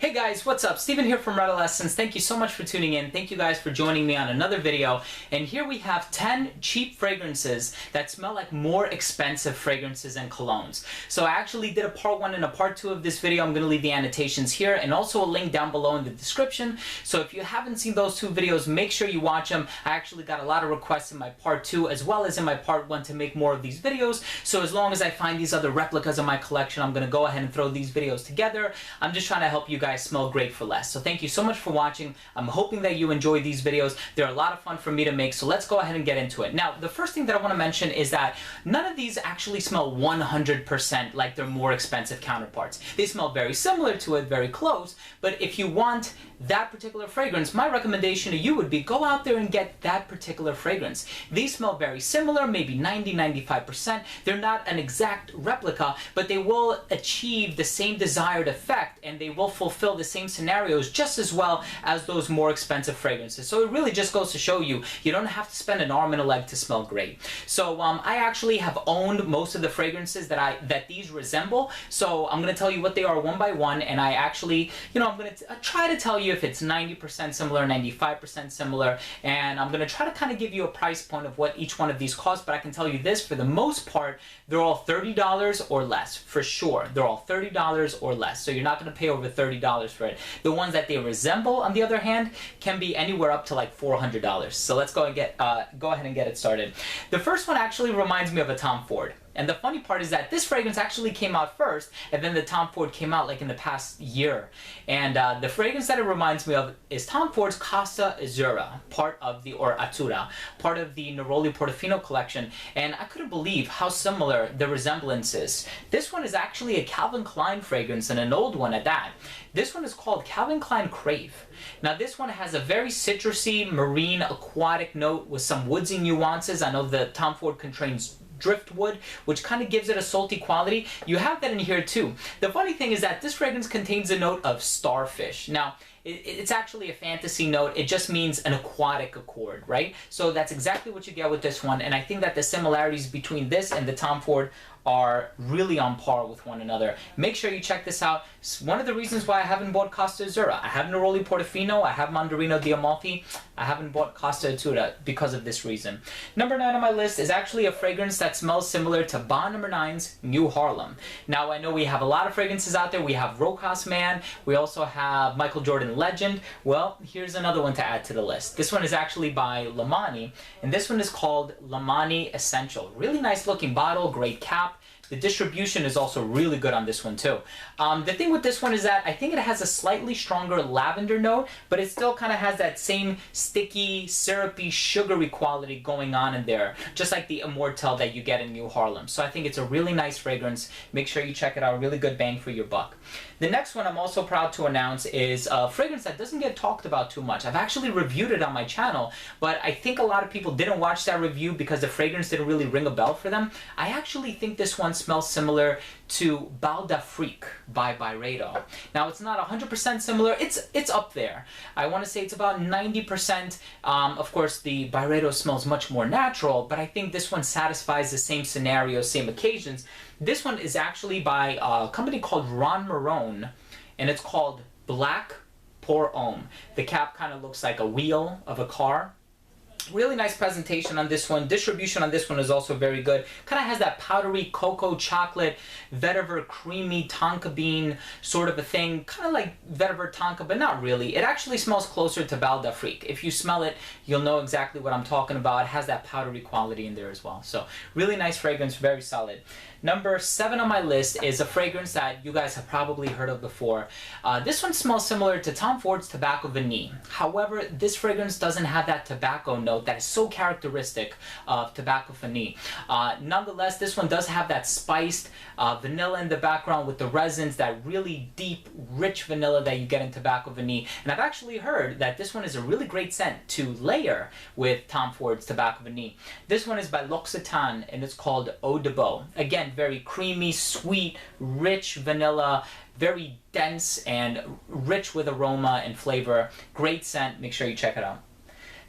Hey guys, what's up? Steven here from Redolescence. Thank you so much for tuning in. Thank you guys for joining me on another video. And here we have 10 cheap fragrances that smell like more expensive fragrances and colognes. So I actually did a part 1 and a part 2 of this video. I'm going to leave the annotations here and also a link down below in the description. So if you haven't seen those 2 videos, make sure you watch them. I actually got a lot of requests in my part 2 as well as in my part 1 to make more of these videos. So as long as I find these other replicas in my collection, I'm going to go ahead and throw these videos together. I'm just trying to help you guys smell great for less. So thank you so much for watching. I'm hoping that you enjoy these videos. They're a lot of fun for me to make, so let's go ahead and get into it. Now, the first thing that I want to mention is that none of these actually smell 100% like their more expensive counterparts. They smell very similar to it, very close, but if you want that particular fragrance, my recommendation to you would be go out there and get that particular fragrance. These smell very similar, maybe 90-95%. They're not an exact replica, but they will achieve the same desired effect and they will fulfill the same scenarios just as well as those more expensive fragrances. So it really just goes to show you, you don't have to spend an arm and a leg to smell great. So I actually have owned most of the fragrances that these resemble. So I'm going to tell you what they are one by one, and I actually, I'm going to try to tell you if it's 90% similar, 95% similar, and I'm going to try to kind of give you a price point of what each one of these costs, but I can tell you this, for the most part, they're all $30 or less, for sure. They're all $30 or less, so you're not going to pay over $30 for it. The ones that they resemble, on the other hand, can be anywhere up to like $400. So let's go ahead and get it started. The first one actually reminds me of a Tom Ford. And the funny part is that this fragrance actually came out first, and then the Tom Ford came out like in the past year. And the fragrance that it reminds me of is Tom Ford's Costa Azzurra, or Azzurra, part of the Neroli Portofino collection. And I couldn't believe how similar the resemblance is. This one is actually a Calvin Klein fragrance, and an old one at that. This one is called Calvin Klein Crave. Now this one has a very citrusy, marine, aquatic note with some woodsy nuances. I know the Tom Ford contains driftwood, which kind of gives it a salty quality. You have that in here too. The funny thing is that this fragrance contains a note of starfish. Now, it's actually a fantasy note. It just means an aquatic accord, right? So that's exactly what you get with this one, and I think that the similarities between this and the Tom Ford are really on par with one another. Make sure you check this out. It's one of the reasons why I haven't bought Costa Azzurra. I have Neroli Portofino, I have Mandarino di Amalfi. I haven't bought Costa Azzurra because of this reason. Number 9 on my list is actually a fragrance that smells similar to Bond No. 9's New Harlem. Now I know we have a lot of fragrances out there. We have Rokas Man, we also have Michael Jordan Legend. Well, here's another one to add to the list. This one is actually by Lamani, and this one is called Lamani Essential. Really nice looking bottle, great cap. The distribution is also really good on this one too. The thing with this one is that I think it has a slightly stronger lavender note, but it still kind of has that same sticky, syrupy, sugary quality going on in there, just like the Immortelle that you get in New Harlem. So I think it's a really nice fragrance. Make sure you check it out. Really good bang for your buck. The next one I'm also proud to announce is a fragrance that doesn't get talked about too much. I've actually reviewed it on my channel, but I think a lot of people didn't watch that review because the fragrance didn't really ring a bell for them. I actually think this one smells similar to Bal d'Afrique by Byredo. Now it's not 100% similar, it's up there. I want to say it's about 90%. Of course the Byredo smells much more natural, but I think this one satisfies the same scenarios, same occasions. This one is actually by a company called Ron Marone, and it's called Black Pour Homme. The cap kind of looks like a wheel of a car. Really nice presentation on this one. Distribution on this one is also very good. Kind of has that powdery cocoa chocolate, vetiver creamy tonka bean sort of a thing. Kind of like vetiver tonka, but not really. It actually smells closer to Bal d'Afrique. If you smell it, you'll know exactly what I'm talking about. It has that powdery quality in there as well. So really nice fragrance, very solid. Number 7 on my list is a fragrance that you guys have probably heard of before. This one smells similar to Tom Ford's Tobacco Vanille. However, this fragrance doesn't have that tobacco note that is so characteristic of Tobacco Vanille. Nonetheless, this one does have that spiced vanilla in the background with the resins, that really deep, rich vanilla that you get in Tobacco Vanille. And I've actually heard that this one is a really great scent to layer with Tom Ford's Tobacco Vanille. This one is by L'Occitane, and it's called Eau de Beau. Again, very creamy, sweet, rich vanilla, very dense and rich with aroma and flavor. Great scent. Make sure you check it out.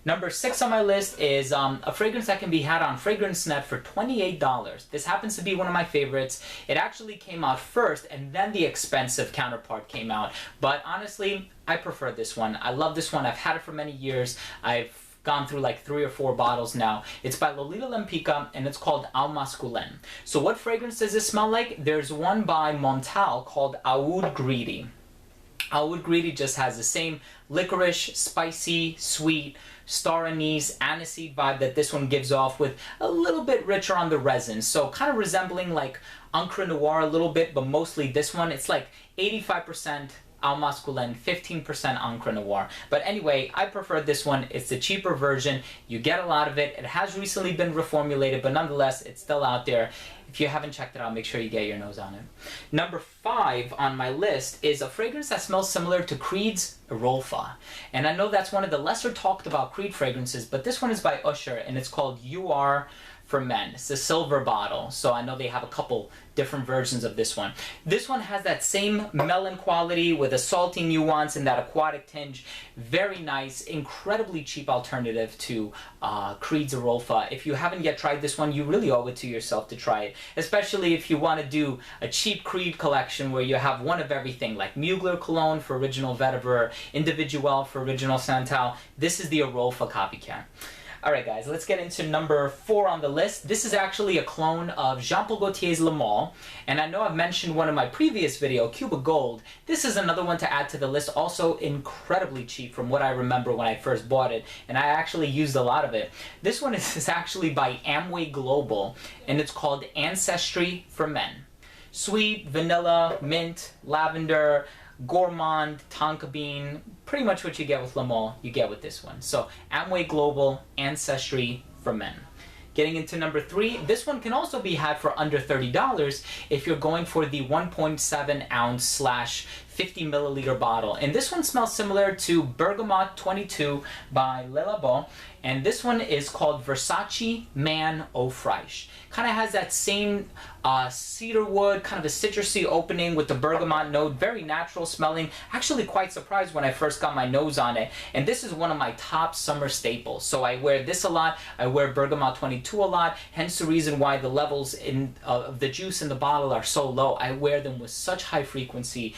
Number 6 on my list is a fragrance that can be had on FragranceNet for $28. This happens to be one of my favorites. It actually came out first and then the expensive counterpart came out. But honestly, I prefer this one. I love this one. I've had it for many years. I've gone through like 3 or 4 bottles now. It's by Lolita Lempicka and it's called Au Masculin. So what fragrance does this smell like? There's one by Montal called Oud Greedy. Oud Greedy just has the same licorice, spicy, sweet, star anise, aniseed vibe that this one gives off, with a little bit richer on the resin. So kind of resembling like Encre Noir a little bit, but mostly this one, it's like 85% Au Masculin, 15% Encre Noir. But anyway, I prefer this one. It's the cheaper version. You get a lot of it. It has recently been reformulated, but nonetheless, it's still out there. If you haven't checked it out, make sure you get your nose on it. Number 5 on my list is a fragrance that smells similar to Creed's Erolfa. And I know that's one of the lesser talked about Creed fragrances, but this one is by Usher and it's called You Are for Men. It's a silver bottle, so I know they have a couple different versions of this one. This one has that same melon quality with a salty nuance and that aquatic tinge. Very nice, incredibly cheap alternative to Creed's Erolfa. If you haven't yet tried this one, you really owe it to yourself to try it, especially if you want to do a cheap Creed collection where you have one of everything, like Mugler Cologne for Original Vetiver, Individuel for Original Santal. This is the Erolfa copycat. Alright guys, let's get into number 4 on the list. This is actually a clone of Jean Paul Gaultier's Le Male, and I know I've mentioned one in my previous video, Cuba Gold. This is another one to add to the list, also incredibly cheap from what I remember when I first bought it, and I actually used a lot of it. This one is actually by Amway Global, and it's called Ancestry for Men. Sweet, vanilla, mint, lavender, gourmand, tonka bean, pretty much what you get with Le Male, you get with this one. So Amway Global, Ancestry for Men. Getting into number 3, this one can also be had for under $30 if you're going for the 1.7 ounce / 50 milliliter bottle. And this one smells similar to Bergamot 22 by Le Labo. And this one is called Versace Man Eau Fraiche. Kind of has that same cedar wood, kind of a citrusy opening with the bergamot note. Very natural smelling. Actually quite surprised when I first got my nose on it. And this is one of my top summer staples. So I wear this a lot. I wear Bergamot 22 a lot. Hence the reason why the levels of the juice in the bottle are so low. I wear them with such high frequency.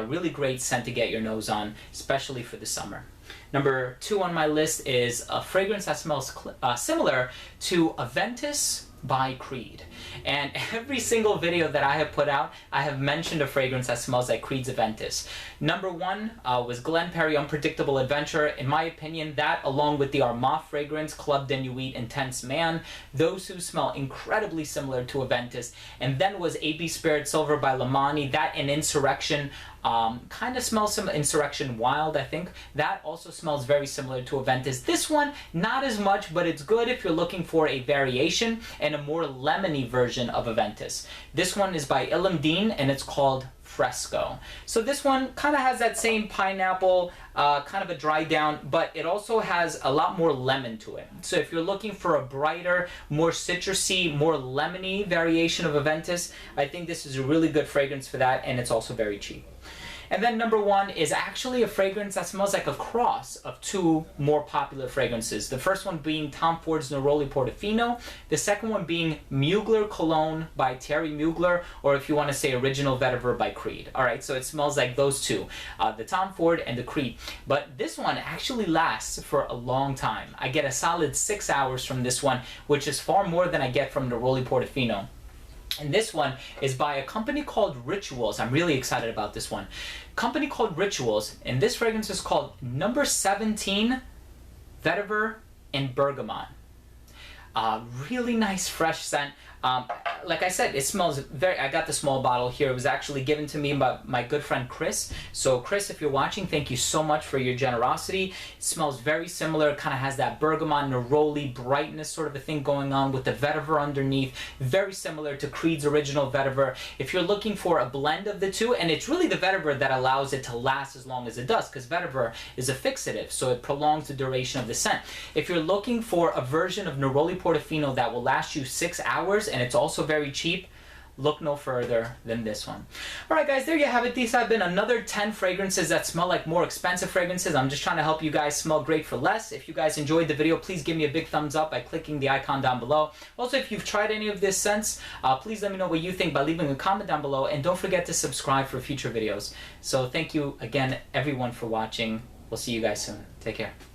Really great scent to get your nose on, especially for the summer. Number 2 on my list is a fragrance that smells similar to Aventus by Creed. And every single video that I have put out, I have mentioned a fragrance that smells like Creed's Aventus. Number 1 was Glen Perry Unpredictable Adventure. In my opinion, that along with the Armagh fragrance, Club de Nuit Intense Man, those two smell incredibly similar to Aventus. And then was AB Spirit Silver by Lamani, that and Insurrection. Kind of smells some Insurrection Wild, I think. That also smells very similar to Aventus. This one, not as much, but it's good if you're looking for a variation and a more lemony version of Aventus. This one is by Ilham Dean and it's called Fresco. So this one kind of has that same pineapple, kind of a dry down, but it also has a lot more lemon to it. So if you're looking for a brighter, more citrusy, more lemony variation of Aventus, I think this is a really good fragrance for that, and it's also very cheap. And then number 1 is actually a fragrance that smells like a cross of 2 more popular fragrances. The first one being Tom Ford's Neroli Portofino. The second one being Mugler Cologne by Thierry Mugler, or if you want to say Original Vetiver by Creed. Alright, so it smells like those two, the Tom Ford and the Creed. But this one actually lasts for a long time. I get a solid 6 hours from this one, which is far more than I get from Neroli Portofino. And this one is by a company called Rituals. I'm really excited about this one. Company called Rituals, and this fragrance is called Number 17 Vetiver and Bergamot. Really nice fresh scent. Like I said, it smells very... I got the small bottle here. It was actually given to me by my good friend Chris. So Chris, if you're watching, thank you so much for your generosity. It smells very similar. It kind of has that bergamot, neroli, brightness sort of a thing going on with the vetiver underneath. Very similar to Creed's Original Vetiver. If you're looking for a blend of the two, and it's really the vetiver that allows it to last as long as it does, because vetiver is a fixative, so it prolongs the duration of the scent. If you're looking for a version of Neroli Portofino that will last you 6 hours, and it's also very cheap, look no further than this one. Alright guys, there you have it. These have been another 10 fragrances that smell like more expensive fragrances. I'm just trying to help you guys smell great for less. If you guys enjoyed the video, please give me a big thumbs up by clicking the icon down below. Also, if you've tried any of this scents, please let me know what you think by leaving a comment down below, and don't forget to subscribe for future videos. So thank you again everyone for watching. We'll see you guys soon. Take care.